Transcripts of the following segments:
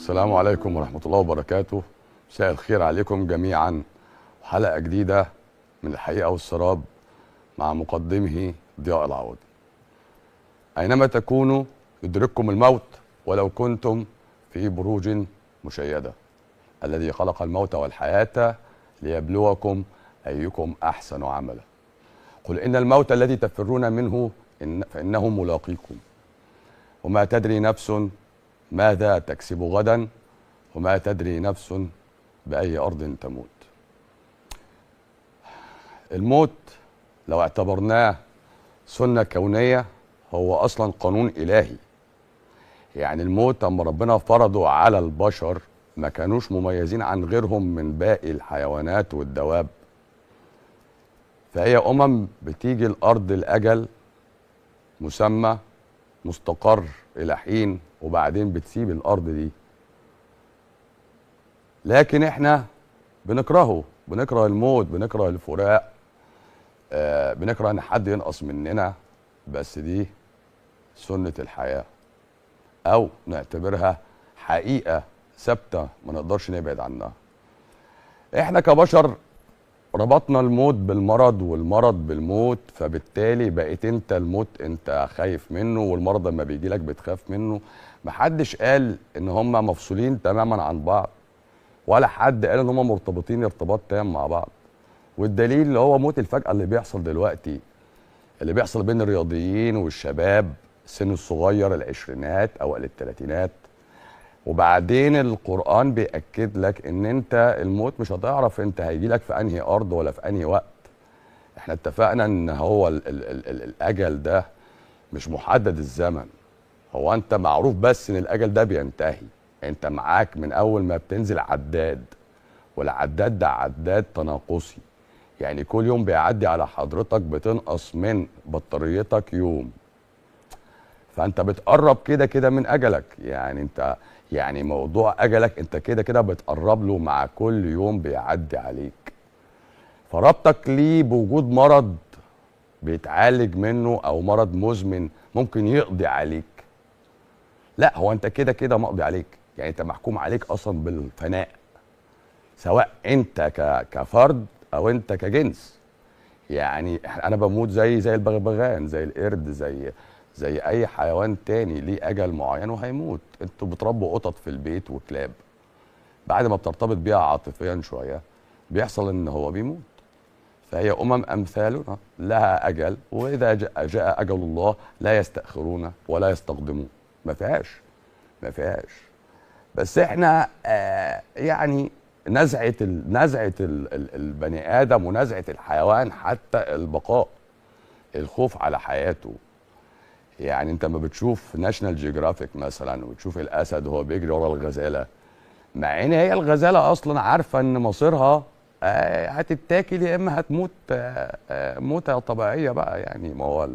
السلام عليكم ورحمة الله وبركاته. مساء الخير عليكم جميعا، وحلقة جديدة من الحقيقة والسراب مع مقدمه ضياء العوضي. أينما تكونوا يدرككم الموت ولو كنتم في بروج مشيدة. الذي خلق الموت والحياة ليبلوكم أيكم أحسن عملا. قل إن الموت الذي تفرون منه فإنه ملاقيكم، وما تدري نفس ماذا تكسب غدا، وما تدري نفس بأي أرض تموت. الموت لو اعتبرناه سنة كونية هو أصلا قانون إلهي. يعني الموت أما ربنا فرضه على البشر ما كانوش مميزين عن غيرهم من باقي الحيوانات والدواب. فهي بتيجي الأرض الأجل مسمى مستقر إلى حين، وبعدين بتسيب الأرض دي. لكن احنا بنكره الموت، بنكره الفراق، بنكره ان حد ينقص مننا. بس دي سنة الحياة، او نعتبرها حقيقة ثابتة ما نقدرش نبعد عنها. احنا كبشر ربطنا الموت بالمرض والمرض بالموت، فبالتالي بقيت انت الموت انت خايف منه، والمرض لما بيجي لك بتخاف منه. محدش قال ان هما مفصولين تماما عن بعض، ولا حد قال ان هم مرتبطين ارتباط تام مع بعض. والدليل اللي هو موت الفجأة اللي بيحصل دلوقتي، اللي بيحصل بين الرياضيين والشباب السن الصغير، العشرينات او الثلاثينات. وبعدين القرآن بيأكد لك ان انت الموت مش هتعرف انت هيجي لك في انهي ارض ولا في انهي وقت. احنا اتفقنا ان هو ال الاجل ده مش محدد الزمن. هو انت معروف بس ان الاجل ده بينتهي. انت معاك من اول ما بتنزل عداد، والعداد ده عداد تناقصي. يعني كل يوم بيعدي على حضرتك بتنقص من بطاريتك يوم، فانت بتقرب كده كده من اجلك. يعني انت يعني موضوع اجلك انت كده كده بتقرب له مع كل يوم بيعدي عليك. فربطك ليه بوجود مرض بيتعالج منه او مرض مزمن ممكن يقضي عليك، لا هو انت كده كده مقضي عليك. يعني انت محكوم عليك اصلا بالفناء، سواء انت كفرد او انت كجنس. يعني انا بموت زي البغبغان، زي القرد، زي اي حيوان تاني ليه اجل معين وهيموت. انتوا بتربوا قطط في البيت وكلاب، بعد ما بترتبط بيها عاطفيا شويه بيحصل ان هو بيموت. فهي امثالنا لها اجل، واذا جاء اجل الله لا يستأخرون ولا يستقدمون. ما فيهاش. بس احنا يعني نزعه البني ادم ونزعه الحيوان حتى البقاء، الخوف على حياته. يعني انت ما بتشوف ناشونال جيوغرافيك مثلا وتشوف الاسد وهو بيجري ورا الغزاله، مع ان هي الغزاله اصلا عارفه ان مصيرها هتتاكل يا اما هتموت موته طبيعيه بقى. يعني ما هو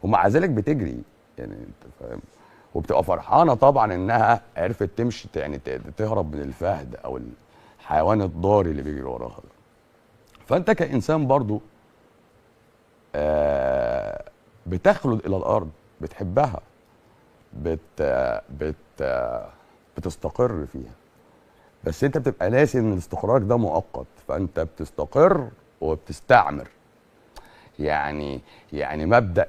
ومع ذلك بتجري. يعني انت فاهم، وبتبقى فرحانه طبعا انها عرفت تمشي، يعني تهرب من الفهد او الحيوان الضاري اللي بيجري وراها. فانت كانسان برضو بتخلد الى الارض، بتحبها، بت بت بتستقر فيها. بس انت بتبقى ناسي ان الاستقرار ده مؤقت، فانت بتستقر وبتستعمر. يعني مبدأ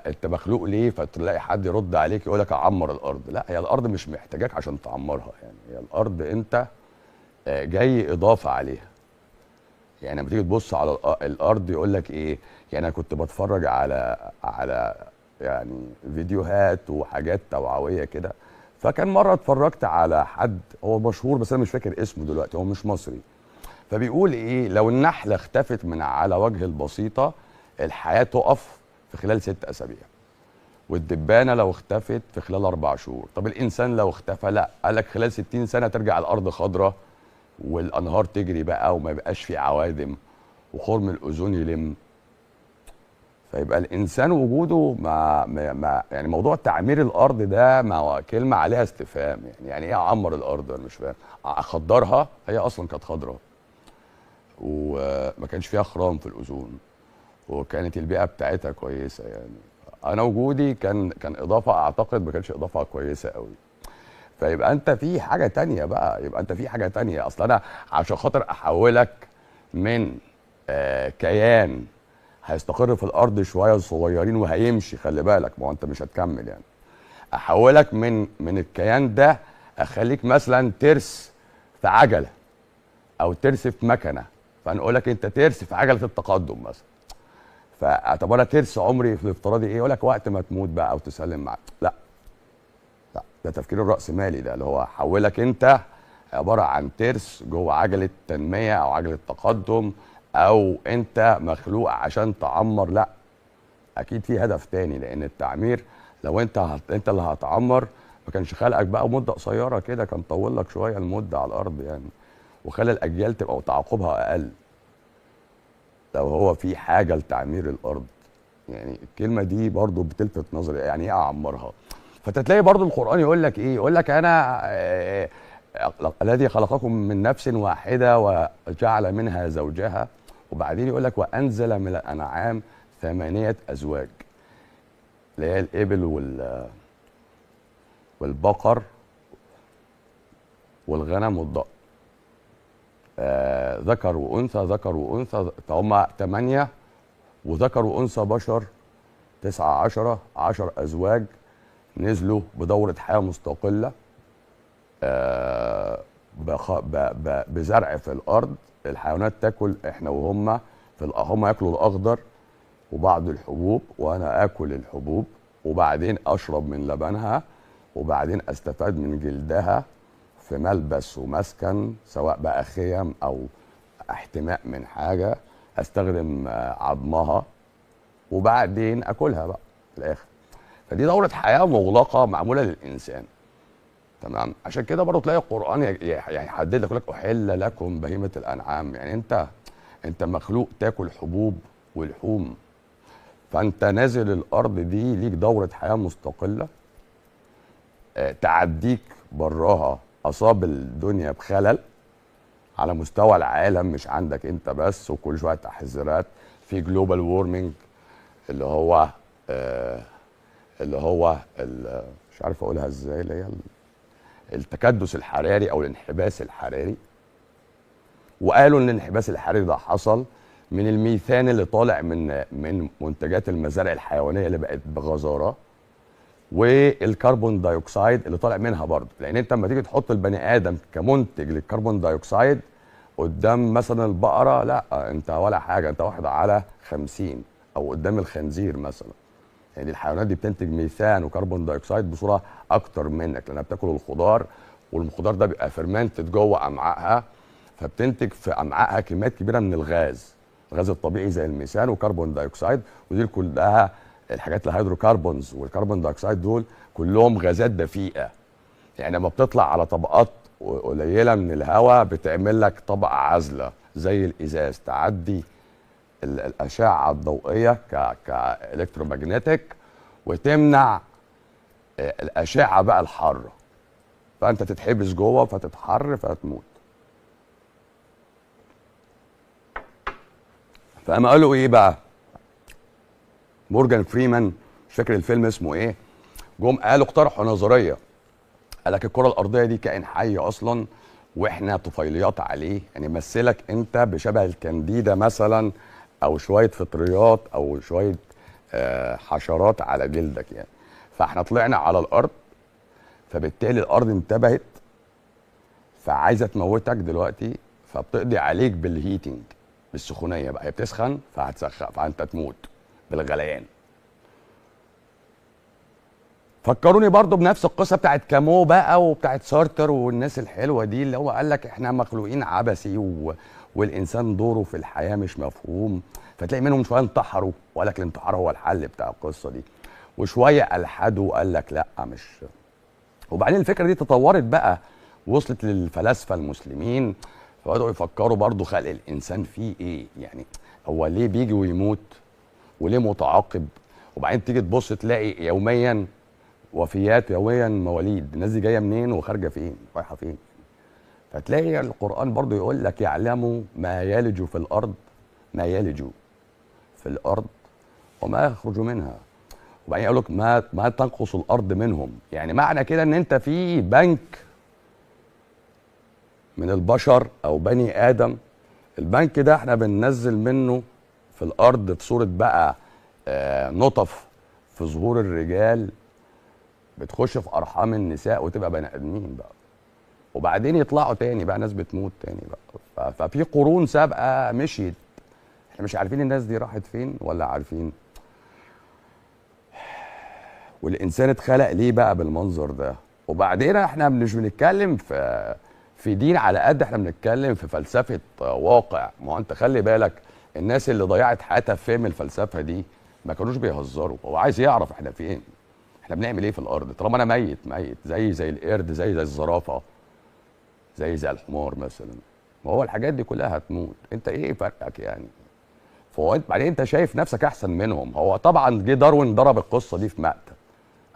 انت مخلوق ليه، فتلاقي حد يرد عليك يقول لك اعمر الارض. لا، هي الارض مش محتاجاك عشان تعمرها. يعني هي الارض انت جاي اضافه عليها. يعني لما تيجي تبص على الارض يقول لك ايه. يعني انا كنت بتفرج على يعني فيديوهات وحاجات توعويه كده. فكان مره اتفرجت على حد هو مشهور بس انا مش فاكر اسمه دلوقتي، هو مش مصري. فبيقول ايه، لو النحله اختفت من على وجه البسيطه الحياه تقف في خلال 6 اسابيع، والدبانه لو اختفت في خلال 4 شهور. طب الانسان لو اختفى، لا قال لك خلال 60 سنه ترجع الارض خضراء والانهار تجري بقى وما يبقاش في عوادم وخرم الاوزون يلم. فيبقى الانسان وجوده ما يعني موضوع تعمير الارض ده ما كلمه عليها استفهام. يعني ايه اعمر الارض؟ انا مش فاهم. اخضرها؟ هي اصلا كانت خضراء وما كانش فيها خرام في الاوزون، وكانت البيئه بتاعتها كويسه. يعني انا وجودي كان اضافه، اعتقد ما كانش اضافه كويسه قوي. فيبقى انت في حاجه تانية بقى، يبقى انت في حاجه تانية. اصل انا عشان خاطر احولك من كيان هيستقر في الارض شويه صغيرين وهيمشي، خلي بالك، ما هو انت مش هتكمل يعني. احولك من الكيان ده، اخليك مثلا ترس في عجله او ترس في مكنه، فنقول لك انت ترس في عجله التقدم مثلا. فاعتبرها ترس عمري في الافتراضي ايه؟ يقول لك وقت ما تموت بقى او تسلم معاك. لا، لا، ده تفكير الرأسمالي، ده اللي هو حولك انت عباره عن ترس جوه عجله تنميه او عجله تقدم، او انت مخلوق عشان تعمر. لا، اكيد في هدف تاني، لان التعمير لو انت اللي هتعمر ما كانش خلقك بقى مده قصيره كده، كان طول لك شويه المده على الارض يعني، وخلى الاجيال تبقى تعاقبها اقل لو هو في حاجه لتعمير الارض. يعني الكلمه دي برضو بتلفت نظري، يعني ايه اعمرها؟ فتلاقي برضو القران يقول لك ايه؟ يقول لك انا الذي خلقكم من نفس واحده وجعل منها زوجها، وبعدين يقول لك وانزل من الانعام ثمانيه ازواج، اللي هي الابل والبقر والغنم والضأن. ذكر وانثى، ذكر وانثى، فهم 8، وذكر وانثى بشر 19، 10 ازواج نزلوا بدورة حياة مستقلة بزرع في الارض. الحيوانات تاكل، احنا وهم هم ياكلوا الاخضر وبعض الحبوب، وانا اكل الحبوب وبعدين اشرب من لبنها، وبعدين استفاد من جلدها في ملبس ومسكن، سواء بقى خيم او احتماء من حاجه، استخدم عظمها وبعدين اكلها بقى في الاخر. فدي دوره حياه مغلقه معموله للانسان. تمام. عشان كده برضه تلاقي القران يحدد لك، يقول لك احل لكم بهيمه الانعام، يعني انت مخلوق تاكل حبوب ولحوم، فانت نازل الارض دي ليك دوره حياه مستقله. تعديك براها اصاب الدنيا بخلل على مستوى العالم، مش عندك انت بس، وكل شويه تحذيرات في جلوبال وورمنج، اللي هو مش عارف اقولها ازاي، اللي هي التكدس الحراري او الانحباس الحراري. وقالوا ان الانحباس الحراري ده حصل من الميثان اللي طالع من منتجات المزارع الحيوانيه اللي بقت بغزاره، والكربون دايوكسيد اللي طالع منها برضه. لان انت لما تيجي تحط البني ادم كمنتج للكربون دايوكسيد قدام مثلا البقره، لا انت ولا حاجه، انت 1/50، او قدام الخنزير مثلا. يعني الحيوانات دي بتنتج ميثان وكربون دايوكسيد بصوره اكتر منك، لانها بتاكل الخضار، والخضار ده بيبقى فيرمنتد جوه امعائها، فبتنتج في امعائها كميات كبيره من الغاز الطبيعي زي الميثان وكربون دايوكسيد. ودي كلها الحاجات الهيدروكربونز والكربون دايوكسيد، دول كلهم غازات دفيئه. يعني لما بتطلع على طبقات قليله من الهواء بتعمل لك طبقه عازله زي الازاز، تعدي الاشعه الضوئيه كالكترومagnetic، وتمنع الاشعه بقى الحاره، فانت تتحبس جوه فتتحر فتموت. فقام قالوا ايه بقى؟ مورجان فريمان، مش فاكر الفيلم اسمه ايه، جم قالوا اقترحوا نظريه، قال لك الكره الارضيه دي كائن حي اصلا، واحنا طفيليات عليه، يعني مثلك انت بشبه الكنديده مثلا، او شويه فطريات، او شويه حشرات على جلدك يعني. فاحنا طلعنا على الارض، فبالتالي الارض انتبهت، فعايزه تموتك دلوقتي، فبتقضي عليك بالهيتنج، بالسخونيه بقى، هي بتسخن فهتسخن فانت تموت بالغليان. فكروني برضو بنفس القصه بتاعت كامو بقى وبتاعت سارتر والناس الحلوه دي، اللي هو قال لك احنا مخلوقين عبثي والانسان دوره في الحياه مش مفهوم. فتلاقي منهم شويه انتحروا وقال لك الانتحار هو الحل بتاع القصه دي، وشويه الحدوا وقال لك لا مش. وبعدين الفكره دي تطورت بقى، وصلت للفلاسفه المسلمين، فبداوا يفكروا برضو خلق الانسان فيه ايه، يعني هو ليه بيجي ويموت وليه متعاقب. وبعدين تيجي تبص تلاقي يوميا وفيات، يوميا مواليد، الناس دي جايه منين وخارجه فين رايحه فين. فتلاقي القران برضو يقول لك يعلم ما يلج في الارض، ما يلج في الارض وما يخرج منها. وبعدين يقول لك ما تنقص الارض منهم. يعني معنى كده ان انت في بنك من البشر او بني ادم، البنك ده احنا بننزل منه في الارض في صوره بقى نطف في ظهور الرجال، بتخش في ارحام النساء وتبقى بني ادمين بقى، وبعدين يطلعوا تاني بقى ناس بتموت تاني بقى. ففي قرون سابقه مشيت، احنا مش عارفين الناس دي راحت فين ولا عارفين. والانسان اتخلق ليه بقى بالمنظر ده؟ وبعدين احنا مش بنتكلم في دين على قد احنا بنتكلم في فلسفه واقع. ما هو انت خلي بالك، الناس اللي ضيعت حياتها في فهم الفلسفه دي ما كانوش بيهزروا. هو عايز يعرف احنا فين، احنا بنعمل ايه في الارض. طالما انا ميت زي القرد، زي الزرافه، زي الحمار مثلا، ما هو الحاجات دي كلها هتموت. انت ايه فرقك يعني؟ فهو انت بعدين انت شايف نفسك احسن منهم. هو طبعا جه داروين ضرب القصه دي في مقتل،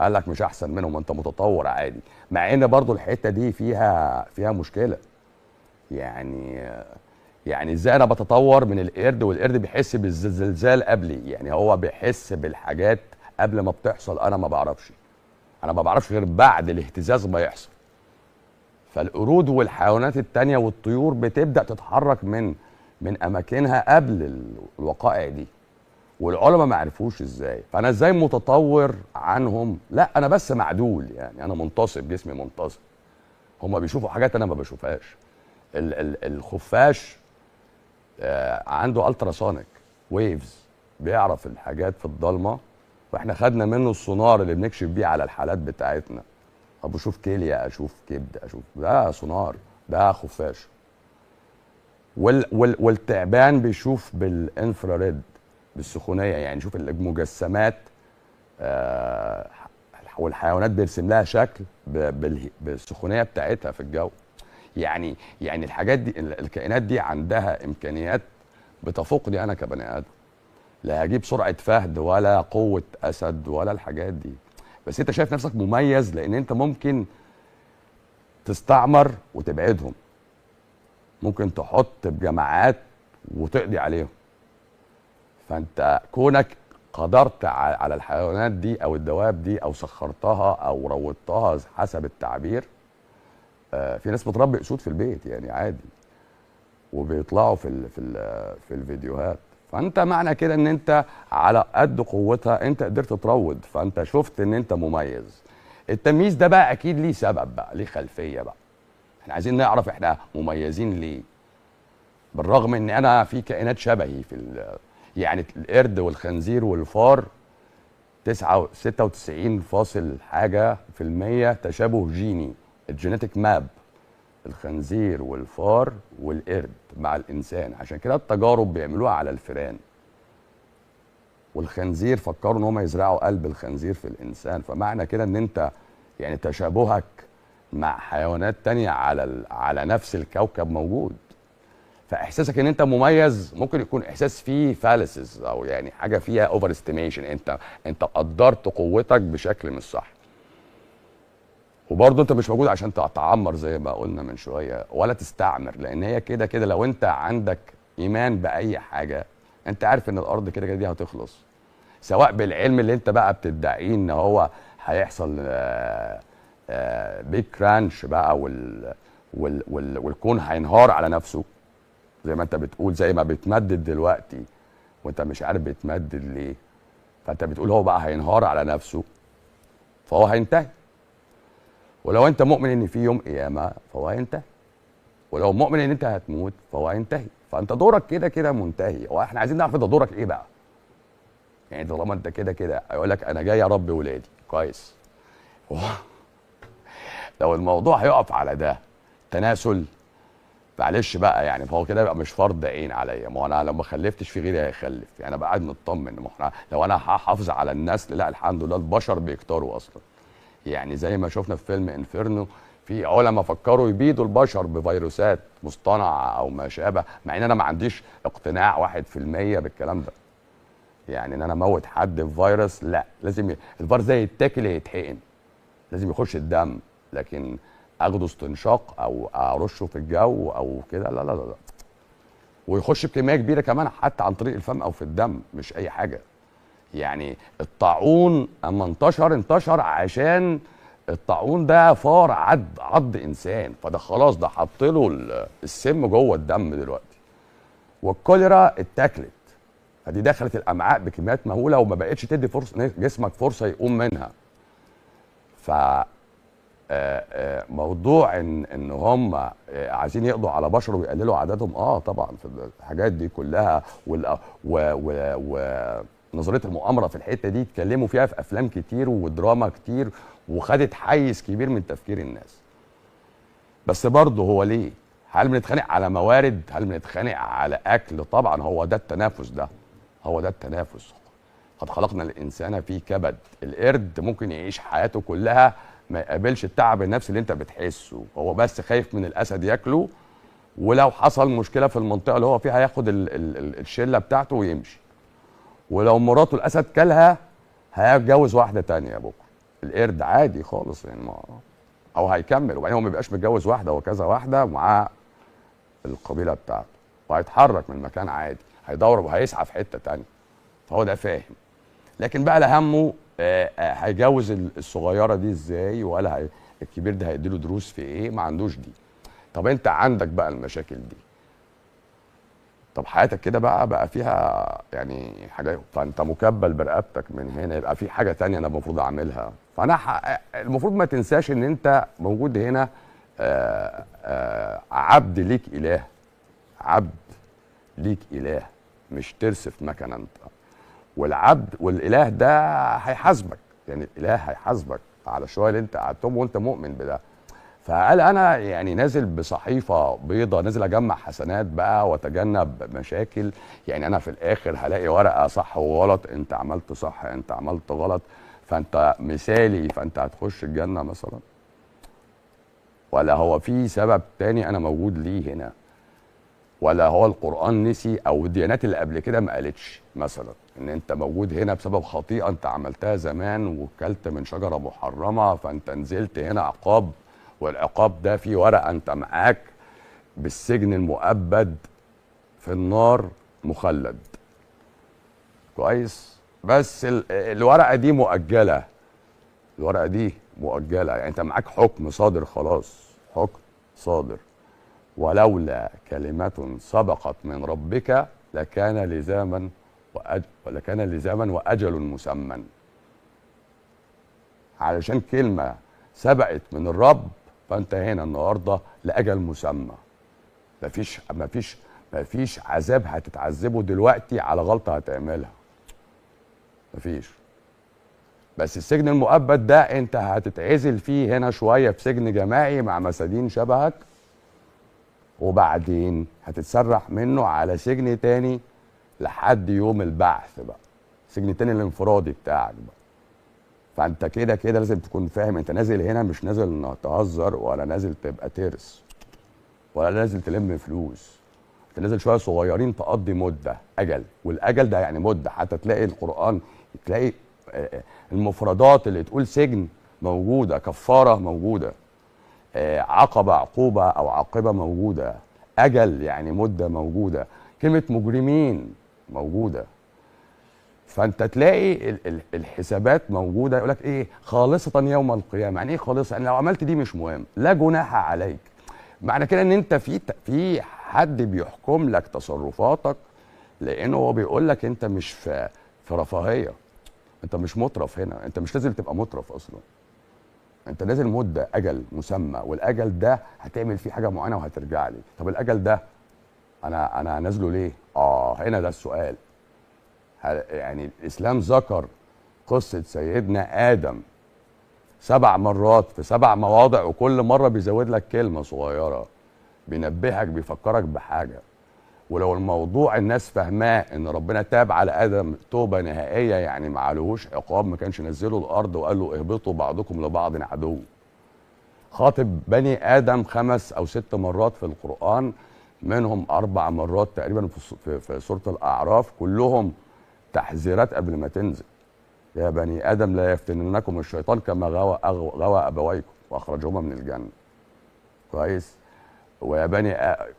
قال لك مش احسن منهم، انت متطور عادي. مع ان برضو الحته دي فيها مشكله. يعني ازاي انا بتطور من القرد والقرد بيحس بالزلزال قبلي؟ يعني هو بيحس بالحاجات قبل ما بتحصل، انا ما بعرفش. انا ما بعرفش غير بعد الاهتزاز ما يحصل. فالقرود والحيوانات التانية والطيور بتبدأ تتحرك من اماكنها قبل الوقائع دي، والعلماء ما عرفوش ازاي. فانا ازاي متطور عنهم؟ لا انا بس معدول، يعني انا منتصب، جسمي منتصب. هما بيشوفوا حاجات انا ما بشوفهاش. الخفاش عنده التراسونيك ويفز، بيعرف الحاجات في الضلمه، واحنا خدنا منه السونار اللي بنكشف بيه على الحالات بتاعتنا. طب اشوف كليه، اشوف كبد، اشوف، ده سونار، ده خفاش. والتعبان بيشوف بالانفراريد، بالسخونيه، يعني يشوف المجسمات. والحيوانات بيرسم لها شكل بالسخونيه بتاعتها في الجو. يعني الحاجات دي، الكائنات دي عندها امكانيات بتفوقني انا كبني ادم. لا هجيب سرعه فهد ولا قوه اسد ولا الحاجات دي. بس انت شايف نفسك مميز لان انت ممكن تستعمر وتبعدهم، ممكن تحط بجماعات وتقضي عليهم. فانت كونك قدرت على الحيوانات دي او الدواب دي، او سخرتها او روضتها حسب التعبير. في ناس بتربي اسود في البيت يعني عادي، وبيطلعوا في الفيديوهات. فانت معنى كده ان انت على قد قوتها انت قدرت تروض، فانت شفت ان انت مميز. التمييز ده بقى اكيد ليه سبب، بقى ليه خلفيه. بقى احنا عايزين نعرف احنا مميزين ليه، بالرغم ان انا في كائنات شبهي يعني القرد والخنزير والفار 96 فاصل حاجه في المية تشابه جيني، الجينيتك ماب، الخنزير والفار والقرد مع الانسان. عشان كده التجارب بيعملوها على الفئران، والخنزير فكروا ان هم يزرعوا قلب الخنزير في الانسان. فمعنى كده ان انت يعني تشابهك مع حيوانات تانية على نفس الكوكب موجود. فاحساسك ان انت مميز ممكن يكون احساس فيه فالسز، او يعني حاجه فيها اوفر استيميشن. انت قدرت قوتك بشكل مش صح. وبرضه انت مش موجود عشان تعمر زي ما قلنا من شويه، ولا تستعمر، لان هي كده كده لو انت عندك ايمان باي حاجه انت عارف ان الارض كده كده دي هتخلص. سواء بالعلم اللي انت بقى بتدعيه ان هو هيحصل بيج كرانش بقى والكون هينهار على نفسه زي ما انت بتقول، زي ما بيتمدد دلوقتي وانت مش عارف بيتمدد ليه. فانت بتقول هو بقى هينهار على نفسه، فهو هينتهي. ولو انت مؤمن ان في يوم قيامه فهو هينتهي، ولو مؤمن ان انت هتموت فهو هينتهي. فانت دورك كده كده منتهي. واحنا عايزين نعرف انت دورك ايه بقى. يعني طالما انت كده كده يقول لك انا جاي اربي ولادي كويس، لو الموضوع هيقف على ده تناسل، معلش بقى يعني، فهو كده يبقى مش فرض عين عليا. ما هو انا لو ما خلفتش في غيري هيخلف، يعني انا بقى قاعد مطمن. ما احنا لو انا هحافظ على النسل، لا الحمد لله البشر بيكتروا اصلا. يعني زي ما شفنا في فيلم انفيرنو، في علماء فكروا يبيدوا البشر بفيروسات مصطنعه او ما شابه، مع ان انا ما عنديش اقتناع 1% بالكلام ده. يعني ان انا اموت حد بفيروس، لا، لازم الفيروس ده يتاكل يتحقن، لازم يخش الدم. لكن اخده استنشاق او ارشه في الجو او كده، لا لا لا لا. ويخش بكميه كبيره كمان حتى عن طريق الفم او في الدم، مش اي حاجه. يعني الطاعون اما انتشر عشان الطاعون ده فار عض انسان، فده خلاص ده حط له السم جوه الدم دلوقتي. والكوليرا اتاكلت، فدي دخلت الامعاء بكميات مهوله وما بقتش تدي فرصه جسمك فرصه يقوم منها. ف موضوع ان هم عايزين يقضوا على بشر ويقللوا عددهم، طبعا في الحاجات دي كلها ونظريه المؤامره في الحته دي اتكلموا فيها في افلام كتير ودراما كتير، وخدت حيز كبير من تفكير الناس. بس برضه هو ليه؟ هل بنتخانق على موارد؟ هل بنتخانق على اكل؟ طبعا هو ده التنافس، هو ده التنافس. قد خلقنا الانسان في كبد. القرد ممكن يعيش حياته كلها ما يقابلش التعب النفسي اللي انت بتحسه، هو بس خايف من الاسد ياكله، ولو حصل مشكله في المنطقه اللي هو فيها ياخد الشله بتاعته ويمشي. ولو مراته الاسد كلها هيتجوز واحده تانية بكره. القرد عادي خالص يعني، او هيكمل، وبعدين هو ما بيبقاش متجوز واحده، هو كذا واحده مع القبيله بتاعته، وهيتحرك من مكان عادي، هيدور وهيسعى في حته تانية، فهو ده فاهم. لكن بقى لا همه هيجوز الصغيره دي ازاي، ولا الكبير ده هيديله دروس في ايه، ما عندوش دي. طب انت عندك بقى المشاكل دي، طب حياتك كده بقى فيها يعني حاجه، فانت مكبل برقبتك من هنا، يبقى في حاجه تانية انا المفروض اعملها. فانا المفروض ما تنساش ان انت موجود هنا عبد ليك اله، عبد ليك اله، مش ترسف مكنه انت. والعبد والاله ده هيحاسبك، يعني الاله هيحاسبك على شويه اللي انت قعدتهم وانت مؤمن بده. فقال انا يعني نازل بصحيفه بيضه، نازل اجمع حسنات بقى واتجنب مشاكل. يعني انا في الاخر هلاقي ورقه صح وغلط، انت عملت صح انت عملت غلط، فانت مثالي، فانت هتخش الجنه مثلا، ولا هو في سبب تاني انا موجود ليه هنا؟ ولا هو القرآن نسي أو الديانات اللي قبل كده ما قالتش مثلا إن أنت موجود هنا بسبب خطيئة أنت عملتها زمان وكلت من شجرة محرمة، فأنت نزلت هنا عقاب، والعقاب ده فيه ورقة أنت معاك بالسجن المؤبد في النار مخلد. كويس؟ بس الورقة دي مؤجلة، الورقة دي مؤجلة، يعني أنت معاك حكم صادر خلاص، حكم صادر. ولولا كلمة سبقت من ربك لكان لزاما وأجل مسمى. علشان كلمة سبقت من الرب فأنت هنا النهارده لأجل مسمى. مفيش عذاب هتتعذبه دلوقتي على غلطة هتعملها، مفيش. بس السجن المؤبد ده انت هتتعزل فيه هنا شوية في سجن جماعي مع مساجين شبهك، وبعدين هتتسرح منه على سجن تاني لحد يوم البعث بقى، سجن تاني الانفرادي بتاعك بقى. فانت كده كده لازم تكون فاهم انت نازل هنا مش نازل تهزر، ولا نازل تبقى ترس، ولا نازل تلم فلوس. انت نازل شويه صغيرين تقضي مده اجل، والاجل ده يعني مده. حتى تلاقي القران تلاقي المفردات اللي تقول سجن موجوده، كفاره موجوده، عقبة عقوبة أو عاقبة موجودة، أجل يعني مدة موجودة، كلمة مجرمين موجودة. فأنت تلاقي الحسابات موجودة. يقول لك إيه؟ خالصة يوم القيامة. يعني إيه خالصة؟ يعني لو عملت دي مش مهم، لا جناح عليك. معنى كده إن أنت في حد بيحكم لك تصرفاتك، لأنه هو بيقول لك أنت مش في رفاهية، أنت مش مترف هنا، أنت مش لازم تبقى مترف أصلا. انت نازل مده اجل مسمى، والاجل ده هتعمل فيه حاجه معينه وهترجع لي. طب الاجل ده انا نازله ليه؟ هنا ده السؤال. يعني الاسلام ذكر قصه سيدنا ادم 7 مرات في 7 مواضع، وكل مره بيزود لك كلمه صغيره بينبهك بيفكرك بحاجه. ولو الموضوع الناس فاهماه ان ربنا تاب على ادم توبه نهائيه، يعني ما عليهوش عقاب، ما كانش نزله الارض وقال له اهبطوا بعضكم لبعض عدو. خاطب بني ادم 5 أو 6 مرات في القران، منهم 4 مرات تقريبا في سوره الاعراف، كلهم تحذيرات قبل ما تنزل. يا بني ادم لا يفتننكم الشيطان كما غوى ابويكم واخرجهما من الجنه. كويس؟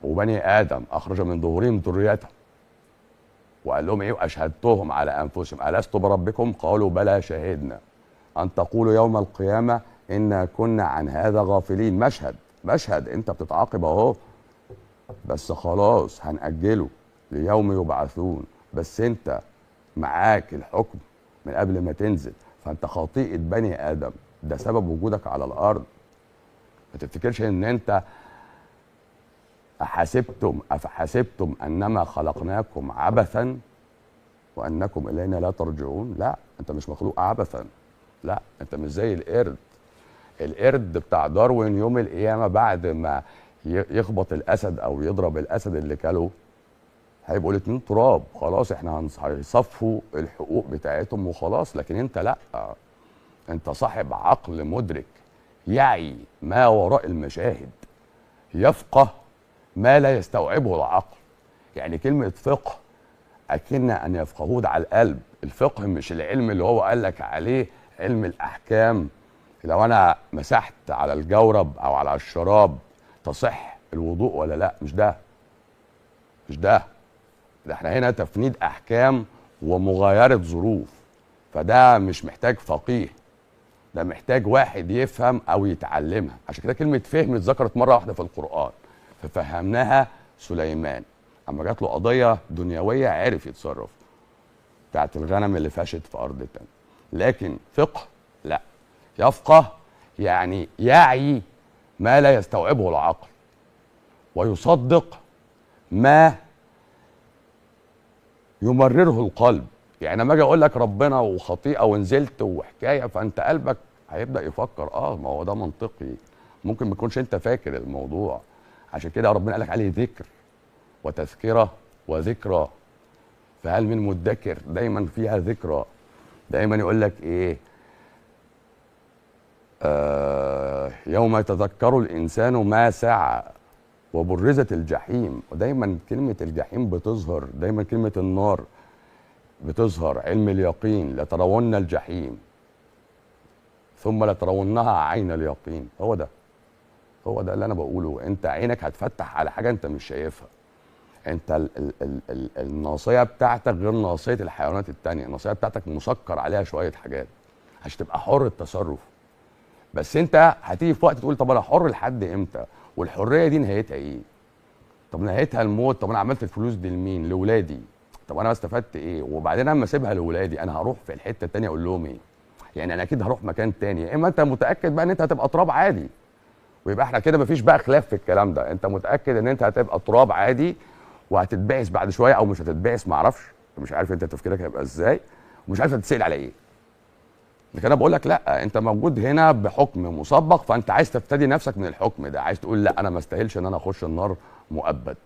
وبني ادم اخرج من ظهورهم ذريتهم. وقال لهم ايه؟ واشهدتهم على انفسهم الست بربكم قالوا بلى شهدنا ان تقولوا يوم القيامه انا كنا عن هذا غافلين. مشهد انت بتتعاقب اهو، بس خلاص هنأجله ليوم يبعثون. بس انت معاك الحكم من قبل ما تنزل، فانت خطيئة بني ادم، ده سبب وجودك على الارض. ما تفتكرش ان انت افحسبتم انما خلقناكم عبثا وانكم الينا لا ترجعون. لا، انت مش مخلوق عبثا، لا انت مش زي القرد. القرد بتاع داروين يوم القيامه بعد ما يخبط الاسد او يضرب الاسد اللي كله، هيبقوا الاتنين تراب. خلاص احنا هيصفوا الحقوق بتاعتهم وخلاص. لكن انت لا، انت صاحب عقل مدرك، يعي ما وراء المشاهد، يفقه ما لا يستوعبه العقل. يعني كلمة فقه أكن أن يفقهود على القلب. الفقه مش العلم اللي هو قال لك عليه علم الأحكام، لو أنا مسحت على الجورب أو على الشراب تصح الوضوء ولا لا. مش ده احنا هنا تفنيد أحكام ومغايرة ظروف. فده مش محتاج فقيه، ده محتاج واحد يفهم أو يتعلمها. عشان كده كلمة فهم اتذكرت مرة واحدة في القرآن، ففهمناها سليمان. اما جات له قضيه دنيويه عرف يتصرف، بتاعت الغنم اللي فاشت في ارض تاني. لكن فقه لا، يفقه يعني يعي ما لا يستوعبه العقل ويصدق ما يمرره القلب. يعني لما اجي اقول لك ربنا وخطيئه ونزلت وحكايه، فانت قلبك هيبدا يفكر ما هو ده منطقي. ممكن ما تكونش انت فاكر الموضوع. عشان كده ربنا قال لك عليه ذكر وتذكره وذكرى، فهل من مدكر؟ دايما فيها ذكرى. دايما يقول لك ايه؟ يوم يتذكر الانسان ما سعى وبرزت الجحيم. ودايما كلمه الجحيم بتظهر، دايما كلمه النار بتظهر. علم اليقين لترون الجحيم ثم لترونها عين اليقين. هو ده اللي انا بقوله. انت عينك هتفتح على حاجه انت مش شايفها. انت الناصيه بتاعتك غير ناصيه الحيوانات التانيه. الناصيه بتاعتك مسكر عليها شويه حاجات عشان تبقى حر التصرف. بس انت هتيجي في وقت تقول طب انا حر لحد امتى؟ والحريه دي نهايتها ايه؟ طب نهايتها الموت. طب انا عملت الفلوس دي لمين؟ لاولادي. طب انا استفدت ايه؟ وبعدين اما اسيبها لاولادي انا هروح في الحته التانيه اقول لهم ايه؟ يعني انا اكيد هروح مكان تاني. يا اما انت متاكد بقى ان انت هتبقى تراب عادي، ويبقى احنا كده مفيش بقى خلاف في الكلام ده. انت متاكد ان انت هتبقى تراب عادي وهتتبعث بعد شويه، او مش هتتبعث، معرفش. مش عارف انت تفكيرك هيبقى ازاي، ومش عارف هتتسال على ايه. لكن انا بقول لك لا، انت موجود هنا بحكم مسبق، فانت عايز تفتدي نفسك من الحكم ده. عايز تقول لا انا ما استاهلش ان انا اخش النار مؤبد.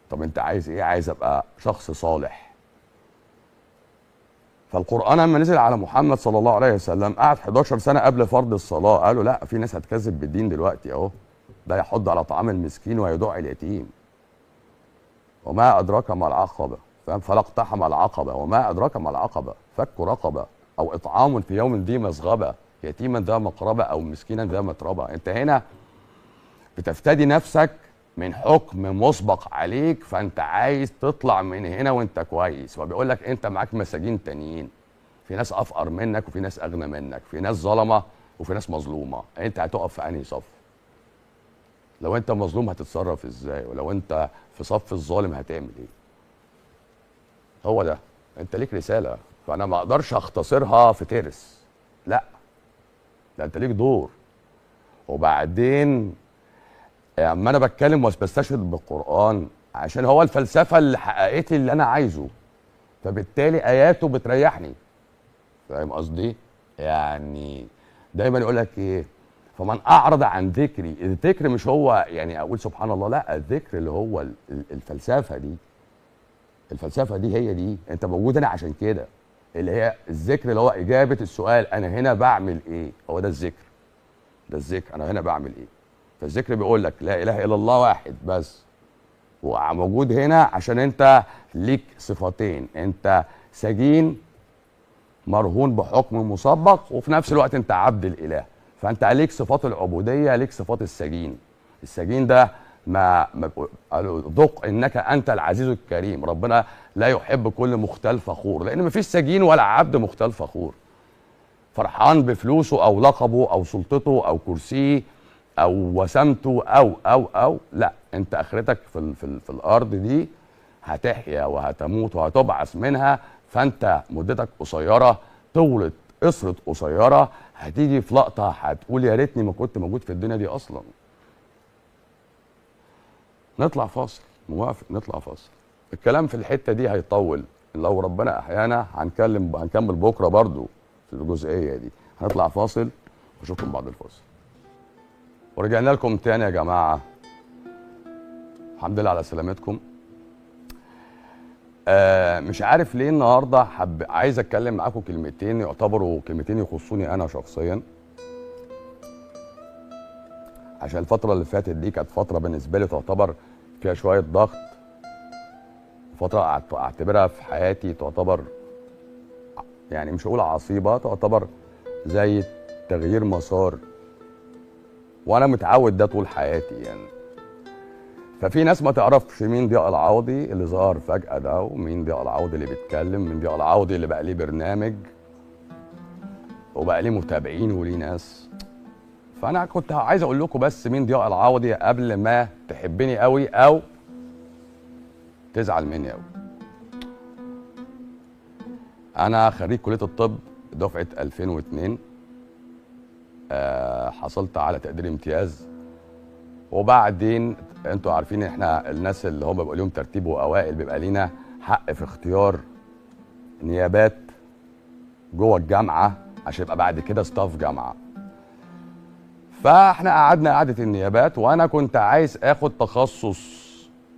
طب انت عايز ايه؟ عايز ابقى شخص صالح. فالقرآن لما نزل على محمد صلى الله عليه وسلم قعد 11 سنة قبل فرض الصلاة. قالوا لا، في ناس هتكذب بالدين دلوقتي اهو. ده يحض على طعام المسكين ويدع اليتيم. وما أدراك ما العقبة، فلا اقتحم العقبة. وما أدراك ما العقبة، فك رقبة أو إطعام في يوم ذي مسغبة، يتيما ذا مقربة أو مسكينا ذا متربة. أنت هنا بتفتدي نفسك من حكم مسبق عليك، فانت عايز تطلع من هنا وانت كويس. فبيقول لك انت معاك مساجين تانيين، في ناس افقر منك وفي ناس اغنى منك، في ناس ظلمه وفي ناس مظلومه. انت هتقف في انهي صف؟ لو انت مظلوم هتتصرف ازاي؟ ولو انت في صف الظالم هتعمل ايه؟ هو ده. انت ليك رساله، فانا ما اقدرش اختصرها في ترس. لا، ده انت ليك دور. وبعدين اما انا بتكلم وبستشهد بالقران عشان هو الفلسفه اللي حققت لي اللي انا عايزه، فبالتالي اياته بتريحني. فاهم قصدي؟ يعني دايما يقول لك ايه؟ فمن اعرض عن ذكري. الذكر مش هو يعني اقول سبحان الله، لا، الذكر اللي هو الفلسفه دي. الفلسفه دي هي دي. انت موجود هنا عشان كده، اللي هي الذكر اللي هو اجابه السؤال انا هنا بعمل ايه. هو ده الذكر. ده الذكر، انا هنا بعمل ايه. فالذكر بيقول لك لا اله الا الله واحد بس، وموجود هنا عشان انت ليك صفتين. انت سجين مرهون بحكم مسبق، وفي نفس الوقت انت عبد الاله. فانت عليك صفات العبوديه، ليك صفات السجين. السجين ده قالوا ذق انك انت العزيز الكريم. ربنا لا يحب كل مختال فخور، لان مفيش سجين ولا عبد مختال فخور فرحان بفلوسه او لقبه او سلطته او كرسيه او وسامته او لا، انت اخرتك في الارض دي هتحيا وهتموت وهتبعث منها. فانت مدتك قصيره، طولت قصرت قصيره، هتيجي في لقطه هتقول يا ريتني ما كنت موجود في الدنيا دي اصلا. نطلع فاصل. موافق، نطلع فاصل. الكلام في الحته دي هيطول، لو ربنا احيانا هنكمل بكره برضو في الجزئيه دي. هنطلع فاصل واشوفكم بعد الفاصل. ورجعنا لكم تاني يا جماعه. الحمد لله على سلامتكم. مش عارف ليه النهارده عايز اتكلم معاكم كلمتين يعتبروا كلمتين يخصوني انا شخصيا، عشان الفتره اللي فاتت دي كانت فتره بالنسبه لي تعتبر فيها شويه ضغط، فتره اعتبرها في حياتي تعتبر يعني مش هقول عصيبه، تعتبر زي تغيير مسار، وانا متعود ده طول حياتي يعني. ففي ناس ما تعرفش مين ضياء العوضي اللي ظهر فجأة ده، ومين ضياء العوضي اللي بيتكلم، مين ضياء العوضي اللي بقى ليه برنامج وبقى ليه متابعين وليه ناس. فأنا كنت عايز أقول لكم بس مين ضياء العوضي قبل ما تحبني قوي أو تزعل مني قوي. أنا خريج كلية الطب دفعة 2002. حصلت على تقدير امتياز، وبعدين انتوا عارفين احنا الناس اللي هم بيبقى لهم ترتيب واوائل بيبقى لينا حق في اختيار نيابات جوه الجامعه عشان يبقى بعد كده ستاف جامعه. فاحنا قعدنا قعده النيابات، وانا كنت عايز اخد تخصص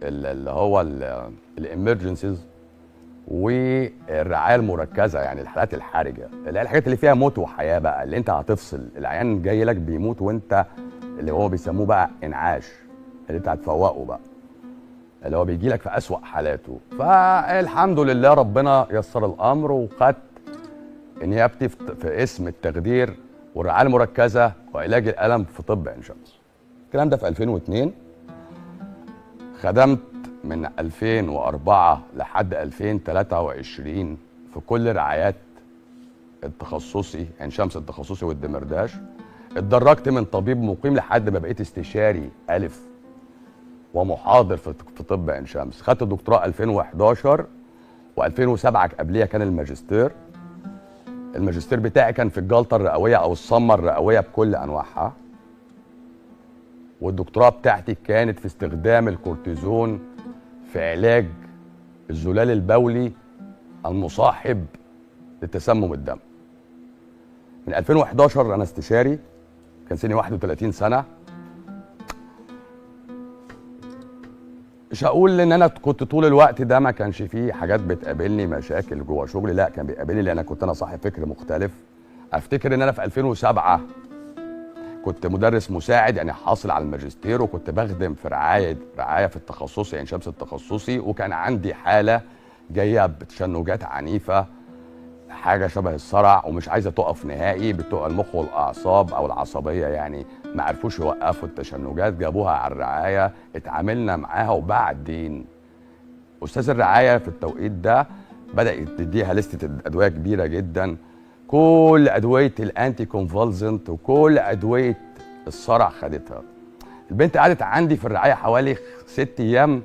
اللي هو الامرجنسيز والرعايه المركزه، يعني الحالات الحرجه اللي هي الحاجات اللي فيها موت وحياه بقى، اللي انت هتفصل العيان جاي لك بيموت وانت اللي هو بيسموه بقى انعاش، اللي انت هتفوقه بقى، اللي هو بيجي لك في اسوأ حالاته. فالحمد لله ربنا يسر الامر، وخدت نيابتي في اسم التخدير والرعايه المركزه وعلاج الالم في طب عين شمس. الكلام ده في 2002. خدمت من 2004 لحد 2023 في كل رعايات التخصصي عين شمس التخصصي والدمرداش. اتدرجت من طبيب مقيم لحد ما بقيت استشاري ألف ومحاضر في طب عين شمس. خدت الدكتوراه 2011 و2007 قبليها كان الماجستير. الماجستير بتاعي كان في الجلطه الرئويه او الصمه الرئويه بكل انواعها. والدكتوراه بتاعتي كانت في استخدام الكورتيزون في علاج الزلال البولي المصاحب لتسمم الدم. من 2011 انا استشاري، كان سني 31 سنه. مش هقول ان انا كنت طول الوقت ده ما كانش فيه حاجات بتقابلني مشاكل جوه شغلي، لا كان بيقابلني لان انا صاحب فكر مختلف. افتكر ان انا في 2007 كنت مدرس مساعد، يعني حاصل على الماجستير، وكنت بخدم في رعايه في التخصصي عين شمس التخصصي، وكان عندي حاله جايه بتشنجات عنيفه، حاجه شبه الصرع ومش عايزه تقف نهائي، بتوع المخ والاعصاب او العصبيه يعني ما عرفوش يوقفوا التشنجات، جابوها على الرعايه، اتعاملنا معاها. وبعدين استاذ الرعايه في التوقيت ده بدات تديها لستة ادويه كبيره جدا، كل ادويه الانتي كونفولزنت وكل ادويه الصرع خدتها. البنت قعدت عندي في الرعايه حوالي 6 ايام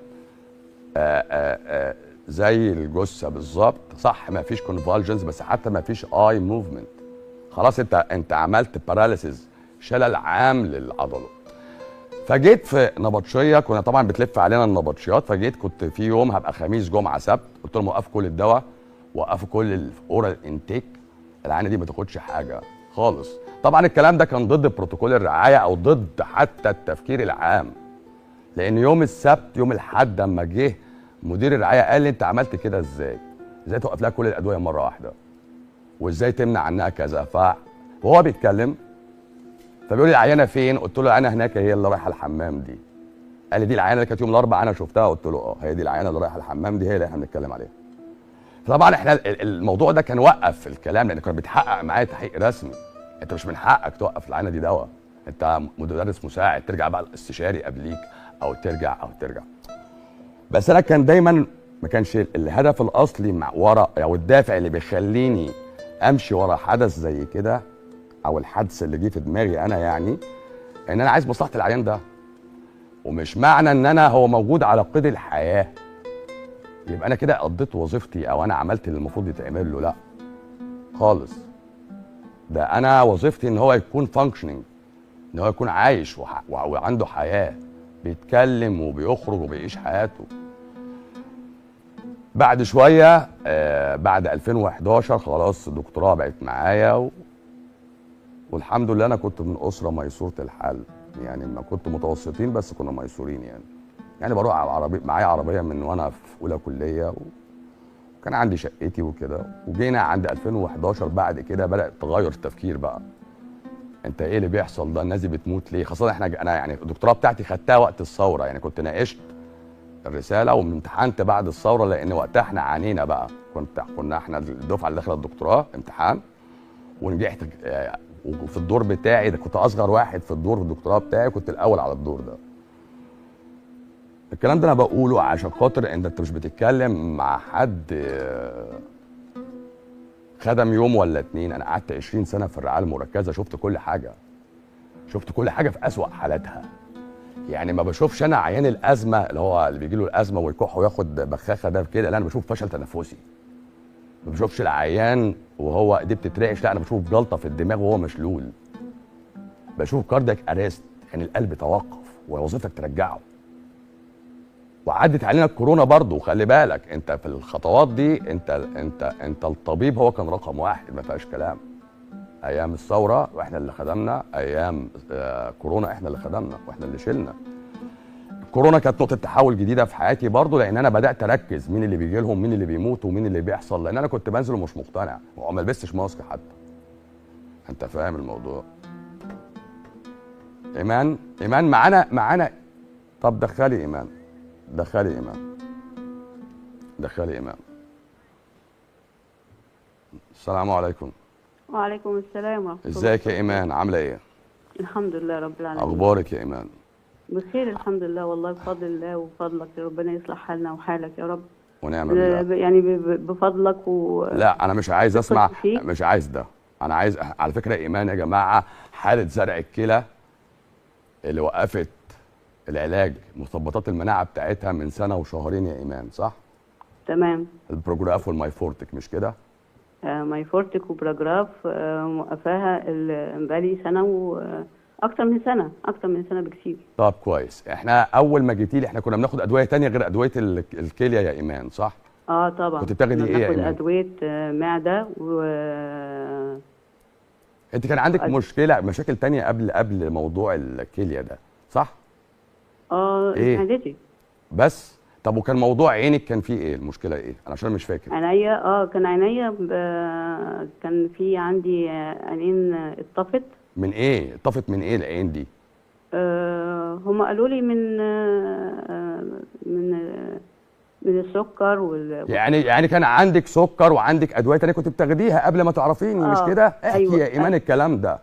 زي الجثه بالظبط. صح ما فيش كونفولجنز، بس حتى ما فيش اي موفمنت، خلاص انت عملت باراليسيس، شلل عام للعضله. فجيت في نبطشيه، كنا طبعا بتلف علينا النبطشيات، فجيت كنت في يوم هبقى خميس جمعه سبت، قلت لهم وقفوا كل الدواء، وقفوا كل الاورال انتيك، العينه دي ما تاخدش حاجه خالص. طبعا الكلام ده كان ضد بروتوكول الرعايه او ضد حتى التفكير العام، لان يوم السبت يوم الاحد لما جه مدير الرعايه قال لي انت عملت كده ازاي توقف لها كل الادويه مره واحده، وازاي تمنع عنها كذا. وهو بيتكلم فبيقول لي العيانه فين؟ قلت له انا هناك، هي اللي رايحه الحمام دي. قال لي دي العيانه اللي كانت يوم الاربعاء انا شفتها؟ قلت له اه هي دي العيانه اللي رايحه الحمام دي، هي اللي احنا بنتكلم عليها. فطبعا احنا الموضوع ده كان وقف في الكلام، لان كان بيتحقق معايا تحقيق رسمي، انت مش من حقك توقف العيانه دي دواء، انت مدرس مساعد ترجع بقى الاستشاري قبليك او ترجع. بس انا كان دايما ما كانش الهدف الاصلي مع ورا او الدافع اللي بيخليني امشي ورا حدث زي كده او الحدث اللي جه في دماغي انا، يعني ان انا عايز مصلحه العيان ده. ومش معنى ان انا هو موجود على قيد الحياه يبقى انا كده قضيت وظيفتي او انا عملت اللي المفروض يتعمل له، لا خالص. ده انا وظيفتي ان هو يكون فانكشننج، ان هو يكون عايش وعنده حياه، بيتكلم وبيخرج وبيعيش حياته. بعد شويه بعد 2011 خلاص الدكتوراه بقت معايا والحمد لله انا كنت من اسره ميسوره الحال، يعني ما كنت متوسطين بس كنا ميسورين يعني بروح على عربيه، معايا عربيه من وانا في اولى كليه وكان عندي شقتي وكده. وجينا عند 2011 بعد كده بدات تغير التفكير بقى. انت ايه اللي بيحصل ده؟ الناس دي بتموت ليه؟ خاصه انا يعني الدكتوراه بتاعتي خدتها وقت الثوره، يعني كنت ناقشت الرساله وامتحنت بعد الثوره، لان وقتها احنا عانينا بقى. كنا احنا الدفعه اللي داخله الدكتوراه امتحان ونجحت. وفي الدور بتاعي ده كنت اصغر واحد في الدور في الدكتوراه بتاعي، كنت الاول على الدور ده. الكلام ده انا بقوله عشان خاطر انت مش بتتكلم مع حد خدم يوم ولا اتنين. انا قعدت 20 سنه في الرعايه المركزه، شفت كل حاجه، شفت كل حاجه في اسوأ حالاتها. يعني ما بشوفش انا عيان الازمه اللي هو اللي بيجي له الازمه ويكح وياخد بخاخه ده كده، لا انا بشوف فشل تنفسي. ما بشوفش العيان وهو ايديه بتترعش، لا انا بشوف جلطه في الدماغ وهو مشلول. بشوف كاردياك اريست، يعني القلب توقف ووظيفتك ترجعه. وعدت علينا الكورونا برضه، وخلي بالك انت في الخطوات دي انت الطبيب هو كان رقم واحد، ما فيهاش كلام. ايام الثوره واحنا اللي خدمنا، ايام كورونا احنا اللي خدمنا واحنا اللي شلنا. كورونا كانت نقطه تحول جديده في حياتي برضه، لان انا بدات اركز مين اللي بيجي لهم، مين اللي بيموت ومين اللي بيحصل، لان انا كنت بنزل ومش مقتنع وما لبستش ماسك حتى. انت فاهم الموضوع؟ ايمان معانا. طب دخلي ايمان. السلام عليكم. وعليكم السلام ورحمة الله. ازيك يا ايمان؟ عامله ايه؟ الحمد لله رب العالمين. اخبارك يا ايمان؟ بخير الحمد لله والله، بفضل الله وفضلك ربنا يصلح حالنا وحالك يا رب. ونعم بالله. يعني بفضلك لا انا مش عايز اسمع، مش عايز ده. انا عايز على فكره ايمان يا جماعه، حاله زرع الكلى اللي وقفت العلاج مثبطات المناعه بتاعتها من سنه وشهرين يا ايمان، صح؟ تمام. البروجراف والمايفورتك مش كده؟ مايفورتك وبروجراف موقفاها بقالي سنه واكتر من سنه بكتير. طب كويس. احنا اول ما جيتي لي احنا كنا بناخد ادويه تانية غير ادويه الكليه يا ايمان، صح؟ طبعا. كنت بتاخدي ايه يا ايمان؟ ادويه معده انت كان عندك مشاكل تانية قبل موضوع الكليه ده، صح؟ ايه معدتي بس. طب وكان موضوع عينك كان فيه ايه؟ المشكله ايه؟ انا عشان مش فاكر. عينيا كان عينيا كان في عندي عينين اتطفت. من ايه؟ اتطفت من ايه العين دي؟ هم قالوا لي من السكر يعني كان عندك سكر وعندك ادويه تانية كنت بتاخديها قبل ما تعرفيني، مش كده؟ احكي أيوة. يا ايمان الكلام ده.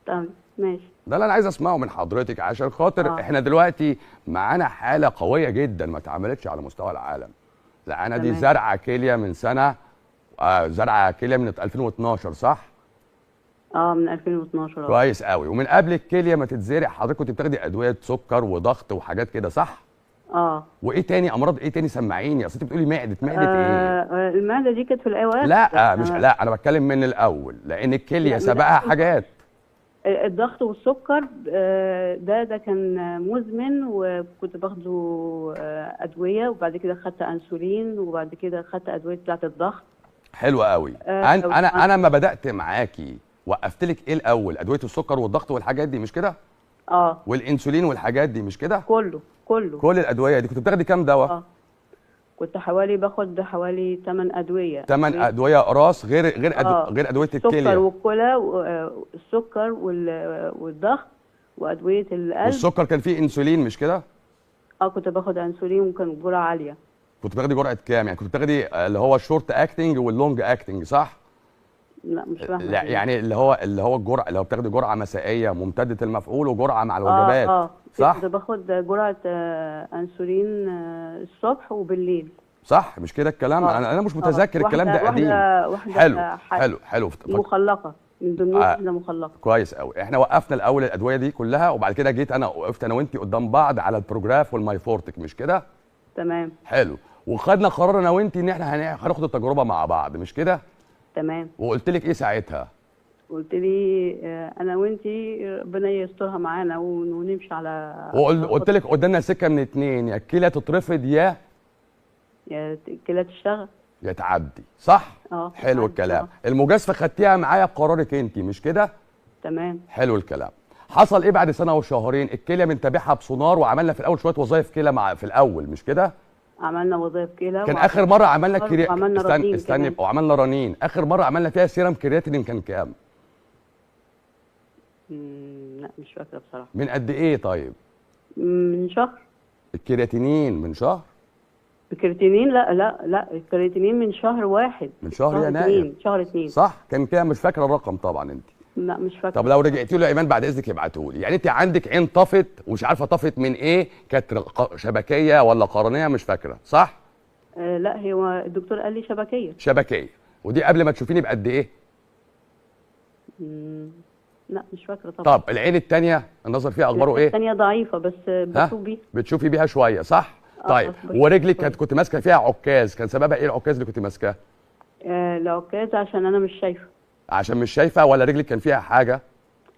طيب ماشي. ده اللي انا عايز اسمعه من حضرتك، عشان خاطر احنا دلوقتي معانا حاله قويه جدا ما اتعملتش على مستوى العالم. لا انا دي زرعه كليه من سنه، زرعه كليه من 2012، صح؟ من 2012. كويس قوي. ومن قبل الكليه ما تتزرع حضرتك كنت بتاخدي ادويه سكر وضغط وحاجات كده، صح؟ وايه تاني؟ امراض ايه تاني؟ سمعيني، اصل انت بتقولي معده ايه؟ المعده دي كانت في الاوقات. لا مش لا انا بتكلم من الاول، لان الكليه سبقها حاجات. الضغط والسكر ده كان مزمن، وكنت باخده ادويه، وبعد كده خدت انسولين، وبعد كده خدت ادويه بتاعه الضغط. حلو قوي. انا ما بدات معاكي وقفت لك ايه الاول؟ ادويه السكر والضغط والحاجات دي، مش كده؟ والانسولين والحاجات دي، مش كده؟ كل الادويه دي. كنت بتاخدي كام دواء؟ كنت باخد حوالي 8 ادويه. 8 ادويه اقراص غير ادويه الكليه. السكر والكلى والسكر والضغط وادويه القلب. والسكر كان فيه انسولين، مش كده؟ كنت باخد انسولين وكان جرعه عاليه. كنت بتاخدي جرعه كام؟ يعني كنت بتاخدي اللي هو الشورت اكتنج واللونج اكتنج، صح؟ لا مش فاهمه لا دي. يعني اللي هو الجرعه، اللي هو بتاخدي جرعه مسائيه ممتده المفعول وجرعه مع اه الوجبات. اه صح كنت باخد جرعه انسولين الصبح وبالليل. صح، مش كده الكلام؟ اه انا مش اه متذكر الكلام ده قديم. حلو واحده حلو حلو مخلقه، من ضمنهم واحده مخلقه. كويس قوي. احنا وقفنا الاول الادويه دي كلها، وبعد كده جيت انا وقفت انا وانت قدام بعض على البروجراف والمايفورتك، مش كده؟ تمام. حلو. وخدنا قرار انا وانت ان احنا هناخد التجربه مع بعض، مش كده؟ تمام. وقلت لك ايه ساعتها؟ قلت لي انا وانتي ربنا يسترها معانا ونمشي على وقلت لك قدامنا سكه من اتنين، يا الكلى تترفض يا كلى تشتغل يا تعدي. صح؟ اه حلو تعدي. الكلام. المجازفه خدتيها معايا بقرارك انت، مش كده؟ تمام. حلو الكلام. حصل ايه بعد سنه وشهرين؟ الكليه بنتابعها بسونار، وعملنا في الاول شويه وظائف كلى في الاول، مش كده؟ عملنا وظائف كلى كان اخر مره عملنا وعملنا رنين استني وعملنا رنين. اخر مره عملنا فيها سيرم كرياتين كان كام؟ لا مش فاكره بصراحه. من قد ايه طيب؟ من شهر. الكرياتينين من شهر؟ الكرياتينين لا الكرياتينين من شهر واحد. من شهر يناير. شهر 2 صح؟ كان كام؟ مش فاكره الرقم طبعا انت. لا مش فاكره. طب لو رجعتي له يا ايمان بعد اذنك ابعتوا لي. يعني انت عندك عين طفت ومش عارفه طفت من ايه، كانت شبكيه ولا قرنيه مش فاكره، صح؟ لا هو الدكتور قال لي شبكيه. شبكيه. ودي قبل ما تشوفيني بقد ايه؟ لا مش فاكره طبعا. طب العين الثانيه النظر فيها اخباره ايه؟ الثانيه ضعيفه بس بشوف بيها. بتشوفي بيها شويه، صح؟ طيب ورجلك كنت ماسكه فيها عكاز، كان سببها ايه العكاز اللي كنت ماسكاه؟ العكاز عشان انا مش شايفه. عشان مش شايفه ولا رجلك كان فيها حاجه؟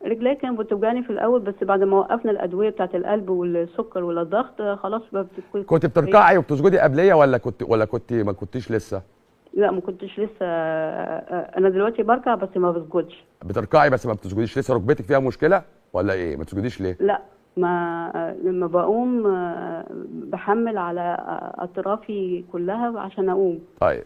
رجلي كانت بتوجعني في الاول، بس بعد ما وقفنا الادويه بتاعت القلب والسكر والضغط خلاص بقى كنت بتركعي وبتسجدي قبليه ولا كنت ما كنتيش لسه؟ لا ما كنتش لسه. انا دلوقتي بركع بس ما بسجدش. بتركعي بس ما بتسجديش لسه؟ ركبتك فيها مشكله ولا ايه؟ ما تسجديش ليه؟ لا ما لما بقوم بحمل على اطرافي كلها عشان اقوم. طيب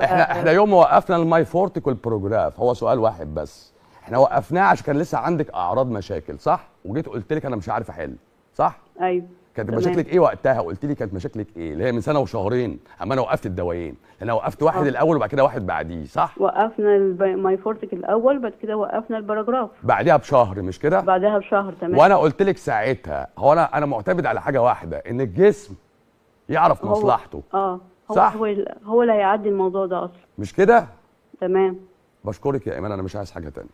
احنا يوم ما وقفنا الماي فورتيك والبروجراف هو سؤال واحد بس، احنا وقفناه عشان كان لسه عندك اعراض مشاكل، صح؟ وجيت قلت لك انا مش عارف احل، صح؟ ايوه. كانت مشاكلك ايه وقتها؟ قلت لي كانت مشاكلك ايه اللي هي من سنه وشهرين، اما انا وقفت الدوايين، انا وقفت واحد الاول وبعد كده واحد بعديه، صح؟ وقفنا الماي فورتيك الاول، بعد كده وقفنا الباراجراف بعدها بشهر، مش كده؟ بعدها بشهر. تمام. وانا قلت لك ساعتها هو انا معتمد على حاجه واحده، ان الجسم يعرف مصلحته. صح. هو اللي هيعدي الموضوع ده اصلا، مش كده؟ تمام. بشكرك يا ايمان، انا مش عايز حاجه تانية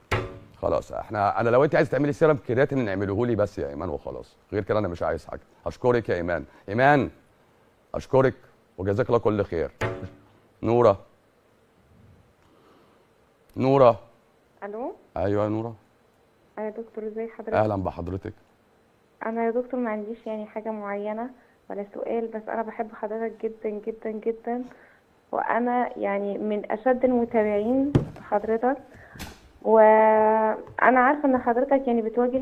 خلاص. انا لو انت عايز تعملي سيرم كرياتين نعمله لي بس يا ايمان وخلاص، غير كده انا مش عايز حاجه. اشكرك يا ايمان. ايمان اشكرك وجزاك الله كل خير. نوره. الو. ايوه يا نوره. يا دكتور ازي حضرتك؟ اهلا بحضرتك. انا يا دكتور ما عنديش يعني حاجه معينه ولا سؤال، بس انا بحب حضرتك جدا جدا جدا، وانا يعني من اشد المتابعين حضرتك، وانا عارفه ان حضرتك يعني بتواجه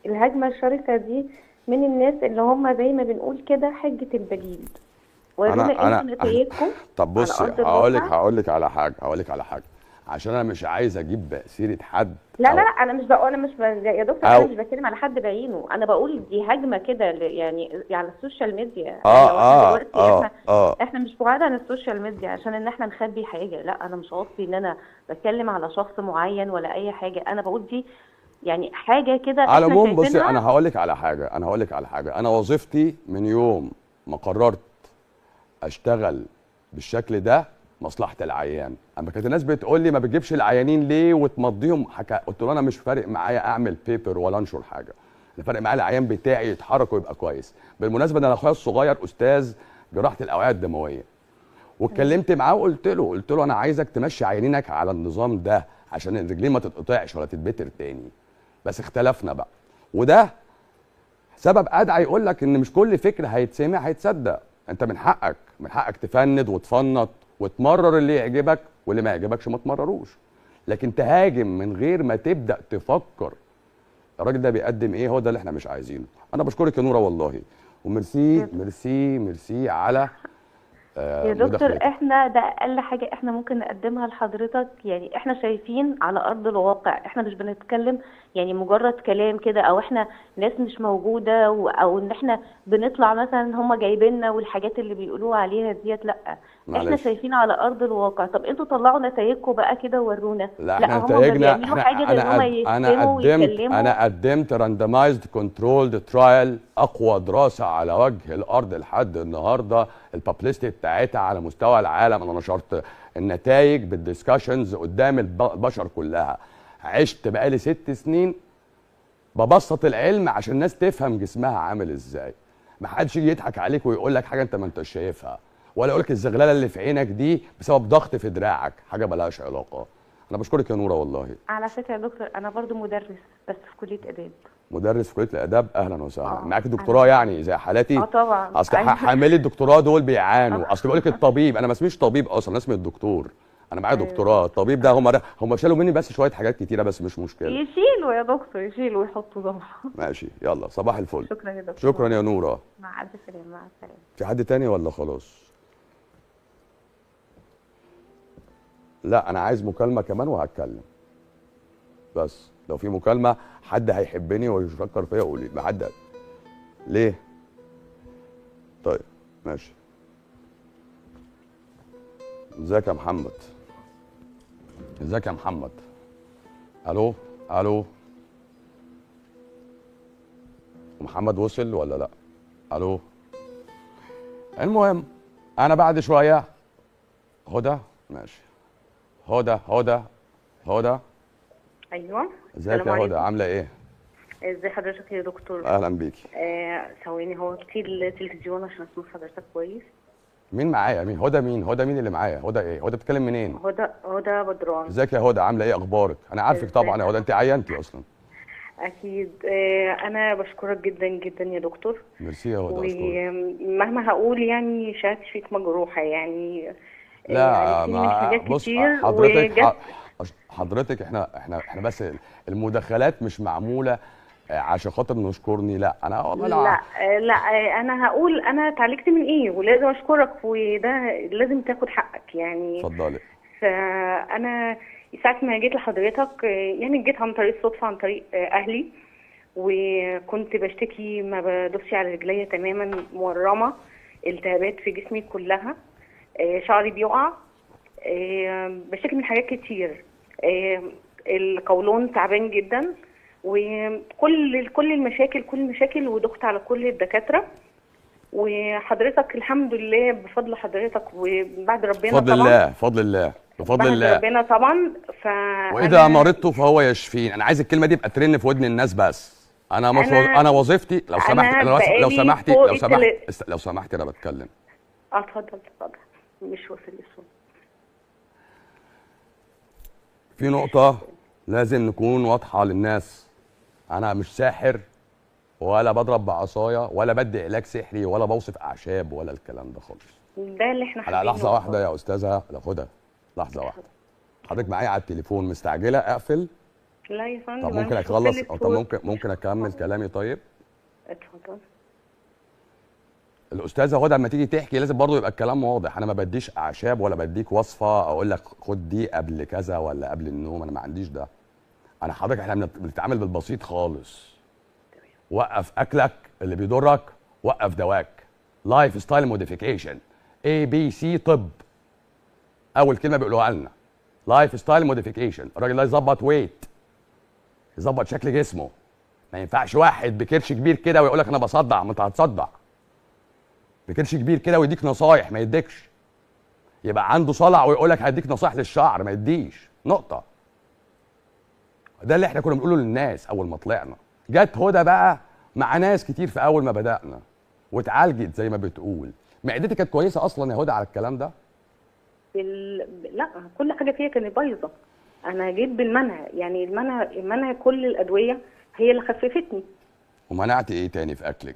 الهجمه الشرسه دي من الناس اللي هم زي ما بنقول كده حجه البليد. انا نتائجكم. طب بصي هقول لك على حاجه عشان انا مش عايز اجيب سيره حد. لا انا مش بقول، يا دكتور انا مش بتكلم على حد بعينه، انا بقول دي هجمه كده يعني على السوشيال ميديا. احنا مش بعاد عن السوشيال ميديا عشان ان احنا نخبي حاجه، لا انا مش قصدي ان انا بتكلم على شخص معين ولا اي حاجه، انا بقول دي يعني حاجه كده على العموم. بصي انا هقول لك على حاجه، انا وظيفتي من يوم ما قررت اشتغل بالشكل ده مصلحه العيان. اما كانت الناس بتقول لي ما بتجيبش العيانين ليه وتمضيهم قلت له انا مش فارق معايا اعمل بيبر ولا انشر حاجه، انا فارق معايا العيان بتاعي يتحرك ويبقى كويس. بالمناسبه ده انا اخويا الصغير استاذ جراحه الاوعيه الدمويه، واتكلمت معاه وقلت له انا عايزك تمشي عيانينك على النظام ده عشان الرجلين ما تتقطعش ولا تتبتر تاني. بس اختلفنا بقى، وده سبب ادعى يقول لك ان مش كل فكر هيتسمع هيتصدق. انت من حقك تفند وتفنط وتمرر اللي يعجبك، واللي ما يعجبكش ما تمرروش، لكن تهاجم من غير ما تبدا تفكر الراجل ده بيقدم ايه، هو ده اللي احنا مش عايزينه. انا بشكرك يا نوره والله، وميرسي ميرسي ميرسي على يا دكتور احنا ده اقل حاجه احنا ممكن نقدمها لحضرتك، يعني احنا شايفين على ارض الواقع، احنا مش بنتكلم يعني مجرد كلام كده، او احنا ناس مش موجوده او ان احنا بنطلع مثلا هم جايبيننا والحاجات اللي بيقولوا عليها ديت، لا احنا شايفين على ارض الواقع. طب انتوا طلعوا نتائجكم بقى كده ورونا. لا هم ما بيعملوا حاجه غير ان هم يشتموا ويتكلموا. انا قدمت راندمايزد كنترولد ترايل، اقوى دراسه على وجه الارض لحد النهارده، البابليستي بتاعتها على مستوى العالم. انا نشرت النتائج بالديسكشنز قدام البشر كلها. عشت بقالي 6 سنين ببسط العلم عشان الناس تفهم جسمها عامل ازاي. ما حدش يجي يضحك عليك ويقول لك حاجه انت ما انتش شايفها، ولا يقول لك الزغلله اللي في عينك دي بسبب ضغط في دراعك، حاجه مالهاش علاقه. انا بشكرك يا نوره والله. على فكره يا دكتور انا برضو مدرس بس في كليه اداب. مدرس في كليه الاداب، اهلا وسهلا. معاك دكتوراه يعني زي حالاتي؟ طبعا. اصل حاملي الدكتوراه دول بيعانوا. اصل بيقول لك الطبيب، انا ما اسميش طبيب اصلا، انا اسمي الدكتور. انا معايا دكتوراه. الطبيب ده هم شالوا مني بس شويه حاجات كتيره، بس مش مشكله. يشيلوا يا دكتور، يشيلوا ويحطوا ضمن. ماشي يلا، صباح الفل. شكرا يا دكتور. شكرا يا نوره. مع الف سلامه. مع السلامه. في حد تاني ولا خلاص؟ لا انا عايز مكالمه كمان وهتكلم. بس لو في مكالمه حد هيحبني ويفكر فيا قولي. ما حد ليه؟ طيب ماشي. ازيك يا محمد؟ ازيك يا محمد؟ الو الو، محمد وصل ولا لا؟ الو. المهم انا بعد شويه هدى. ماشي هدى. ايوه. ازيك يا هدى؟ عامله ايه؟ ازي حضرتك يا دكتور؟ اهلا بيكي. ثواني هو كتير التلفزيون عشان اسمع حضرتك كويس. مين معايا؟ مين هدى؟ مين اللي معايا؟ هدى ايه؟ هدى بتتكلم منين؟ هدى بدران. ازيك يا هدى؟ عامله ايه؟ اخبارك؟ انا عارفك طبعا يا هدى، انت عينتي اصلا. اكيد. انا بشكرك جدا جدا يا دكتور. ميرسي يا هدى. ومهما هقول يعني شهادتي فيك مجروحه يعني. لا يعني بص حضرتك احنا بس المداخلات مش معموله عشان خاطر نشكرني. لا انا والله لا انا هقول انا اتعالجت من ايه ولازم اشكرك، وده لازم تاخد حقك يعني. اتفضلي. فانا ساعه ما جيت لحضرتك يعني جيت عن طريق الصدفه، عن طريق اهلي، وكنت بشتكي ما بدوسش على رجليا تماما، مورمه، التهابات في جسمي كلها، شعري بيقع، بشتكي من حاجات كتير، القولون تعبان جدا، وكل المشاكل ودخت على كل الدكاتره. وحضرتك الحمد لله بفضل حضرتك وبعد ربنا طبعا. بفضل الله ربنا طبعا. واذا مرضت فهو يشفين. انا عايز الكلمه دي تبقى ترن في ودن الناس بس. انا وظيفتي لو سمحتي انا بتكلم. اتفضل مش واصل الصوت. في نقطه لازم نكون واضحه للناس. انا مش ساحر ولا بضرب بعصايه ولا بدي علاج سحري ولا بوصف اعشاب ولا الكلام ده خالص. ده اللي احنا حابين. لحظه واحده يا استاذه هدى، لحظه واحده. حضرتك معايا على التليفون، مستعجله اقفل؟ لا يا فندم. طب ممكن اخلص؟ طب ممكن اكمل كلامي؟ طيب اتفضل. الاستاذه هدى لما تيجي تحكي لازم برضو يبقى الكلام واضح. انا ما بديش اعشاب ولا بديك وصفه اقول لك خد دي قبل كذا ولا قبل النوم، انا ما عنديش ده. انا حضرتك احنا بنتعامل بالبسيط خالص. وقف اكلك اللي بيضرك، وقف دواك. لايف ستايل موديفيكيشن، ABC طب. اول كلمه بيقولوها لنا لايف ستايل موديفيكيشن. الراجل ده يظبط ويت، يظبط شكل جسمه. ما ينفعش واحد بكرش كبير كده ويقول لك انا بصدع. ما انت هتصدع. بكرش كبير كده ويديك نصايح، ما يديكش. يبقى عنده صلع ويقول لك هديك نصايح للشعر، ما يديش. نقطه. ده اللي احنا كنا بنقوله للناس اول ما طلعنا. جت هدى بقى مع ناس كتير في اول ما بدانا واتعالجت زي ما بتقول. معدتي كانت كويسه اصلا يا هدى على الكلام ده؟ لا كل حاجه فيها كانت بايظه. انا جيت بالمنع، يعني المنع كل الادويه هي اللي خففتني. ومنعت ايه تاني في اكلك؟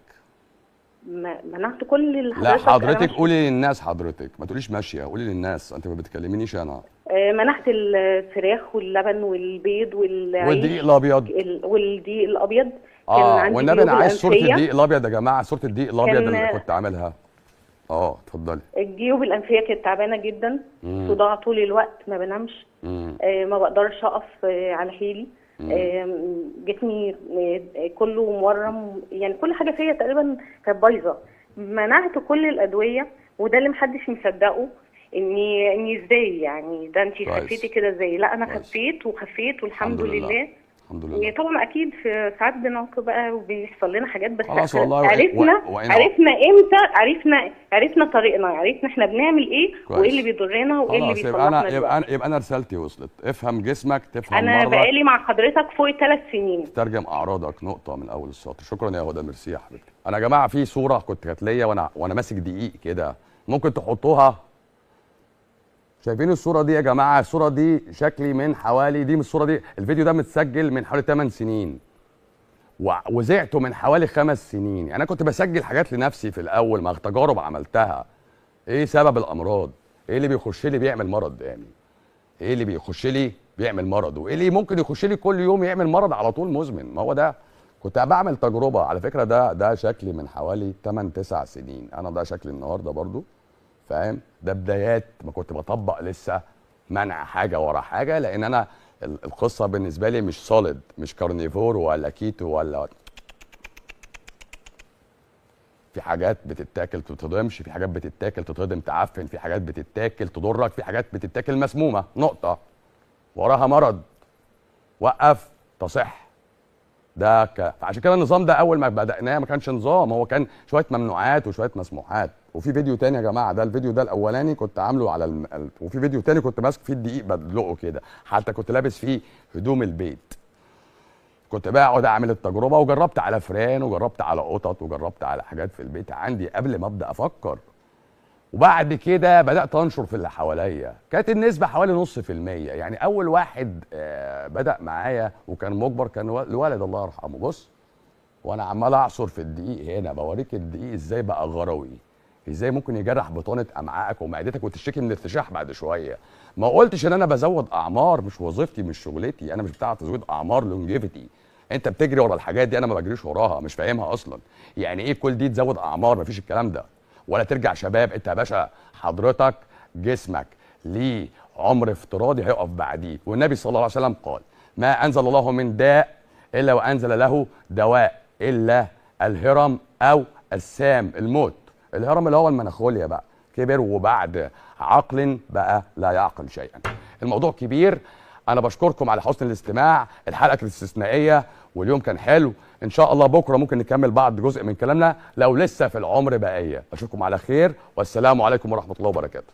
منعت كل اللي لا حضرتك قولي للناس، حضرتك ما تقوليش ماشيه، قولي للناس، انت ما بتكلمينيش انا. منعت الفراخ واللبن والبيض والعيش والدقيق الابيض. والدقيق الابيض. كان عندي والنبي انا عايز صوره الدقيق الابيض يا جماعه، صوره الدقيق الابيض اللي كنت عاملها. اتفضلي. الجيوب الانفيه كانت تعبانه جدا، صداع طول الوقت، ما بنامش، ما بقدرش اقف على حيلي، جسمي كله مورم، يعني كل حاجه فيا تقريبا كانت بايظه. منعت كل الادويه، وده اللي محدش مصدقه، اني ازاي يعني ده انت خفيتي كده ازاي؟ لا انا خفيت وخفيت والحمد لله. الحمد لله. طبعا اكيد في ساعات بنعق بقى وبيحصل لنا حاجات، بس خلاص والله عرفنا امتى، عرفنا طريقنا، عرفنا احنا بنعمل ايه كويس. وايه اللي بيضرنا وايه اللي بيصلحنا. يبقى انا رسالتي وصلت. افهم جسمك، تفهم انا بقالي مع حضرتك فوق 3 سنين. ترجم اعراضك نقطه من اول السطر. شكرا يا هدى، ميرسي يا حبيبتي. انا يا جماعه في صوره كانت ليا وانا ماسك دقيق كده، ممكن تحطوها. شايفين الصوره دي يا جماعه؟ الصوره دي شكلي من حوالي، دي من الصوره دي، الفيديو ده متسجل من حوالي 8 سنين وزعته من حوالي 5 سنين. يعني انا كنت بسجل حاجات لنفسي في الاول مع تجارب عملتها. ايه سبب الامراض؟ ايه اللي بيخش لي بيعمل مرض؟ يعني ايه اللي بيخش لي بيعمل مرض، وايه اللي ممكن يخش لي كل يوم يعمل مرض على طول مزمن؟ ما هو ده كنت بعمل تجربه على فكره. ده شكلي من حوالي 8 9 سنين. انا ده شكلي النهارده برضو، فاهم؟ ده بدايات ما كنت بطبق لسه منع حاجه ورا حاجه، لان انا القصه بالنسبه لي مش سوليد، مش كارنيفور ولا كيتو ولا في حاجات بتتاكل تتهضمش، في حاجات بتتاكل تتهضم تعفن، في حاجات بتتاكل تضرك، في حاجات بتتاكل مسمومه نقطه وراها مرض. وقف تصح. فعشان كده النظام ده اول ما بدأناه ما كانش نظام، هو كان شويه ممنوعات وشويه مسموحات. وفي فيديو تاني يا جماعه، ده الفيديو ده الاولاني كنت عامله على وفي فيديو تاني كنت ماسك فيه الدقيق بدلقه كده، حتى كنت لابس فيه هدوم البيت. كنت بقعد اعمل التجربه، وجربت على فران وجربت على قطط وجربت على حاجات في البيت عندي قبل ما ابدا افكر. وبعد كده بدات انشر في اللي حواليا. كانت النسبه حوالي نص في المية. يعني اول واحد بدا معايا وكان مجبر كان الوالد الله يرحمه. بص وانا عمال اعصر في الدقيق هنا بوريك الدقيق ازاي بقى غروي، ازاي ممكن يجرح بطانه امعائك ومعدتك وتشتكي من الارتشاح بعد شويه. ما قلتش ان انا بزود اعمار، مش وظيفتي مش شغلتي، انا مش بتاع تزويد اعمار لونجيفيتي. انت بتجري ورا الحاجات دي، انا ما بجريش وراها، مش فاهمها اصلا. يعني ايه كل دي تزود اعمار؟ مفيش الكلام ده. ولا ترجع شباب. انت يا باشا حضرتك جسمك ليه عمر افتراضي هيقف بعديه، والنبي صلى الله عليه وسلم قال: ما انزل الله من داء الا وانزل له دواء الا الهرم او السام، الموت. الهرم اللي هو المناخوليا بقى، كبر وبعد عقل بقى لا يعقل شيئا. الموضوع كبير. انا بشكركم على حسن الاستماع. الحلقه كانت استثنائيه واليوم كان حلو. ان شاء الله بكره ممكن نكمل بعض جزء من كلامنا لو لسه في العمر بقيه. اشوفكم على خير والسلام عليكم ورحمه الله وبركاته.